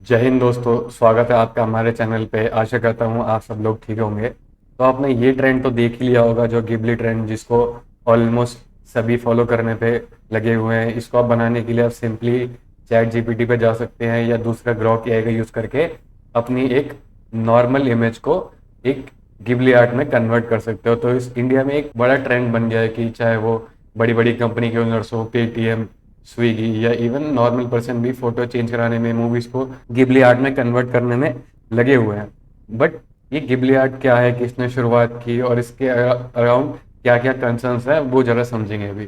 जय हिंद दोस्तों, स्वागत है आपका हमारे चैनल पे। आशा करता हूँ आप सब लोग ठीक होंगे। तो आपने ये ट्रेंड तो देख ही लिया होगा, जो गिबली ट्रेंड, जिसको ऑलमोस्ट सभी फॉलो करने पे लगे हुए हैं। इसको आप बनाने के लिए आप सिंपली चैट जीपीटी पे जा सकते हैं या दूसरा ग्रॉक एआई का यूज़ करके अपनी एक नॉर्मल इमेज को एक गिबली आर्ट में कन्वर्ट कर सकते हो। तो इस इंडिया में एक बड़ा ट्रेंड बन गया है कि चाहे वो बड़ी बड़ी कंपनी के ओनर्स हो, पेटीएम, स्विगी, या इवन नॉर्मल पर्सन भी फोटो चेंज कराने में, मूवीज को गिबली आर्ट में कन्वर्ट करने में लगे हुए हैं। बट ये गिबली आर्ट क्या है, किसने शुरुआत की और इसके अराउंड क्या क्या कंसर्न्स है, वो जरा समझेंगे अभी।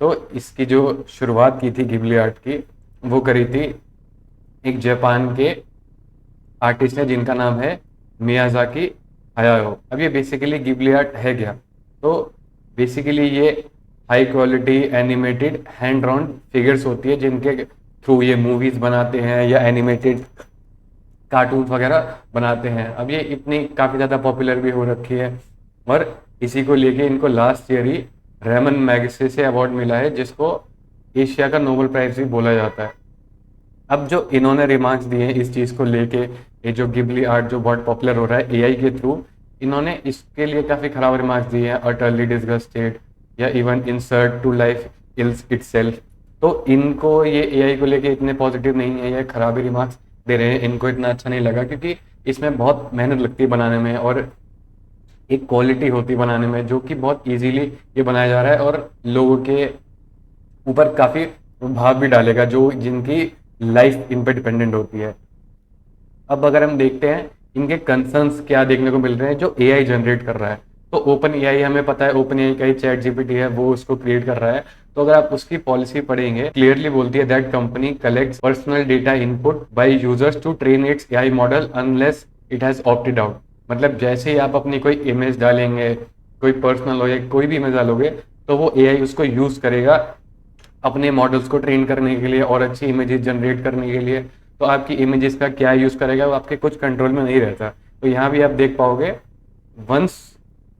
तो इसकी जो शुरुआत की थी गिबली आर्ट की, वो करी थी एक जापान के आर्टिस्ट है जिनका नाम है मियाजाकी हायाओ। अब ये बेसिकली गिबली आर्ट है क्या? तो बेसिकली ये high quality animated hand drawn figures होती है, जिनके थ्रू ये मूवीज बनाते हैं या एनिमेटेड कार्टून्स वगैरह बनाते हैं। अब ये इतनी काफ़ी ज़्यादा पॉपुलर भी हो रखी है, और इसी को लेके इनको लास्ट ईयर ही रेमन मैगसेसे से अवार्ड मिला है, जिसको एशिया का नोबेल प्राइज भी बोला जाता है। अब जो इन्होंने रिमार्क्स दिए हैं इस चीज़ को लेके, ये जो गिबली आर्ट जो बहुत पॉपुलर हो रहा है एआई के थ्रू, इन्होंने इसके लिए काफ़ी खराब रिमार्क्स दिए हैं, अटरली डिसगस्टेड या even insert to life ills itself. तो इनको ये एआई को लेके इतने पॉजिटिव नहीं है, ये खराब ही रिमार्क्स दे रहे हैं। इनको इतना अच्छा नहीं लगा क्योंकि इसमें बहुत मेहनत लगती है बनाने में, और एक क्वालिटी होती है बनाने में, जो कि बहुत इजीली ये बनाया जा रहा है और लोगों के ऊपर काफ़ी प्रभाव भी डालेगा, जो जिनकी लाइफ इन पर डिपेंडेंट होती है। अब अगर हम देखते हैं इनके कंसर्न्स क्या देखने को मिल रहे हैं जो एआई जनरेट कर रहा है। तो ओपन एआई, हमें पता है ओपन एआई का ही चैट जीपीटी है, वो उसको क्रिएट कर रहा है। तो अगर आप उसकी पॉलिसी पढ़ेंगे, क्लियरली बोलती है that company collects personal data input by users to train its AI model unless it has opted out. मतलब जैसे ही आप अपनी कोई इमेज डालेंगे, कोई पर्सनल हो या कोई भी इमेज डालोगे, तो वो एआई उसको यूज करेगा अपने मॉडल्स को ट्रेन करने के लिए और अच्छी इमेजेस जनरेट करने के लिए। तो आपकी इमेजेस का क्या यूज़ करेगा वो आपके कुछ कंट्रोल में नहीं रहता। तो यहाँ भी आप देख पाओगे, once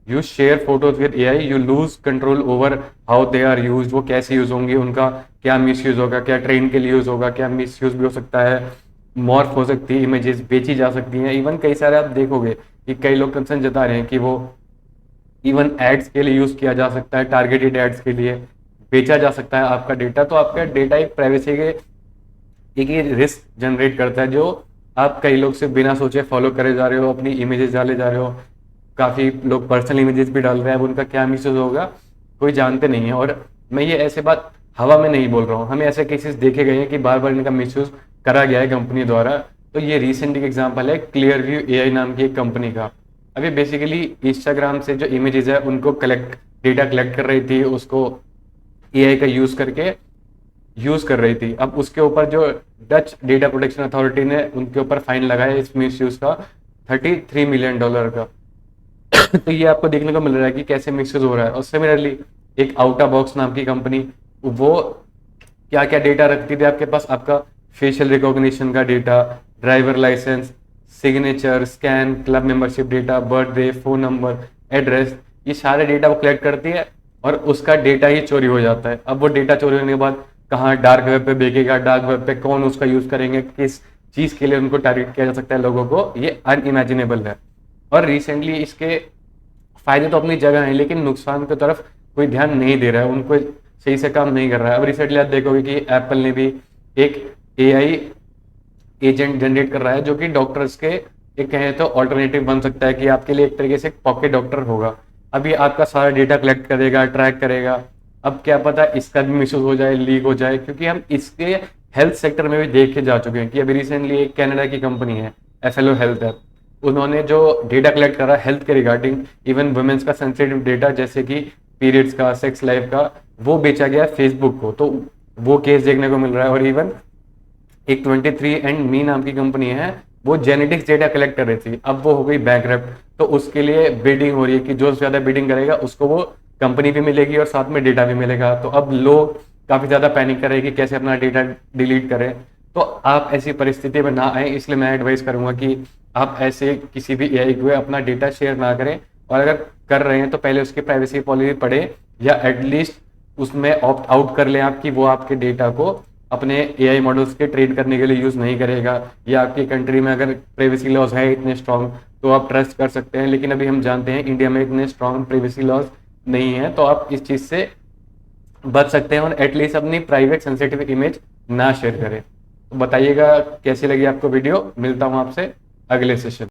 you share photos with AI you lose control over how they are use. वो कैसे यूज होंगे, उनका क्या मिस यूज होगा, क्या ट्रेन के लिए यूज होगा, क्या मिस यूज भी हो सकता है, मॉर्फ हो सकती है, इमेजेस बेची जा सकती हैं। इवन कई सारे आप देखोगे कि कई लोग कंसर्न जता रहे हैं कि वो इवन एड्स के लिए यूज किया जा सकता है, टारगेटेड एड्स के लिए बेचा जा सकता है आपका डेटा। तो आपका डेटा एक प्राइवेसी के एक ये रिस्क जनरेट करता है, जो आप कई लोग से बिना सोचे फॉलो करे जा रहे हो, अपनी इमेजेस डाले जा रहे हो। काफ़ी लोग पर्सनल इमेजेस भी डाल रहे हैं, अब उनका क्या मिसयूज होगा कोई जानते नहीं है। और मैं ये ऐसे बात हवा में नहीं बोल रहा हूँ, हमें ऐसे केसेस देखे गए हैं कि बार बार इनका मिसयूज करा गया है कंपनी द्वारा। तो ये रिसेंट एक एग्जाम्पल है क्लियर व्यू एआई नाम की एक कंपनी का। अभी बेसिकली इंस्टाग्राम से जो इमेजेस है उनको डेटा कलेक्ट कर रही थी, उसको एआई का यूज कर रही थी। अब उसके ऊपर जो डच डेटा प्रोटेक्शन अथॉरिटी ने उनके ऊपर फाइन लगाया इस मिस यूज का $33 मिलियन का। तो ये आपको देखने को मिल रहा है कि कैसे मिसयूज हो रहा है। और सिमिलरली एक आउटा बॉक्स नाम की कंपनी, वो क्या क्या डेटा रखती थी आपके पास, आपका फेशियल रिकॉग्निशन का data, driver licence, signature, scan, club membership data, birthday, phone number, address, ये सारे डेटा वो कलेक्ट करती है और उसका डेटा ही चोरी हो जाता है। अब वो डेटा चोरी होने के बाद कहाँ डार्क वेब पे बेचेगा, डार्क वेब पे कौन उसका यूज करेंगे, किस चीज के लिए उनको टारगेट किया जा सकता है लोगों को, ये अनइमेजिनेबल है। और रिसेंटली इसके फायदे तो अपनी जगह हैं, लेकिन नुकसान की तरफ कोई ध्यान नहीं दे रहा है, उनको सही से काम नहीं कर रहा है। अब रिसेंटली आप देखोगे कि एप्पल ने भी एक एआई एजेंट जनरेट कर रहा है, जो कि डॉक्टर्स के एक कहें तो ऑल्टरनेटिव बन सकता है, कि आपके लिए एक तरीके से पॉकेट डॉक्टर होगा। अभी आपका सारा डेटा कलेक्ट करेगा, ट्रैक करेगा। अब क्या पता इसका भी मिसयूज हो जाए, लीक हो जाए, क्योंकि हम इसके हेल्थ सेक्टर में भी देख के जा चुके हैं कि अभी रिसेंटली एक कनाडा की कंपनी है एफएलओ हेल्थ है, उन्होंने जो डेटा कलेक्ट करा हेल्थ के रिगार्डिंग, इवन वुमेन्स का सेंसिटिव डेटा जैसे कि पीरियड्स का, सेक्स लाइफ का, वो बेचा गया फेसबुक को। तो वो केस देखने को मिल रहा है। और इवन एक 23andMe नाम की कंपनी है, वो जेनेटिक्स डेटा कलेक्ट कर रही थी, अब वो हो गई बैंकरप्ट। तो उसके लिए बिडिंग हो रही है कि जो ज्यादा बिडिंग करेगा उसको वो कंपनी भी मिलेगी और साथ में डेटा भी मिलेगा। तो अब लोग काफी ज्यादा पैनिक कर रहे हैं कि कैसे अपना डेटा डिलीट करें। तो आप ऐसी परिस्थिति में ना आए, इसलिए मैं एडवाइस करूंगा कि आप ऐसे किसी भी एआई को अपना डेटा शेयर ना करें। और अगर कर रहे हैं तो पहले उसकी प्राइवेसी पॉलिसी पढ़े, या एटलीस्ट उसमें ऑप्ट आउट कर लें आप कि वो आपके डेटा को अपने एआई मॉडल्स के ट्रेन करने के लिए यूज़ नहीं करेगा, या आपकी कंट्री में अगर प्राइवेसी लॉज है इतने स्ट्रॉन्ग तो आप ट्रस्ट कर सकते हैं। लेकिन अभी हम जानते हैं इंडिया में इतने स्ट्रॉन्ग प्राइवेसी लॉज नहीं है, तो आप इस चीज़ से बच सकते हैं और एटलीस्ट अपनी प्राइवेट सेंसिटिव इमेज ना शेयर करें। तो बताइएगा कैसी लगी आपको वीडियो। मिलता हूँ आपसे अगले सेशन।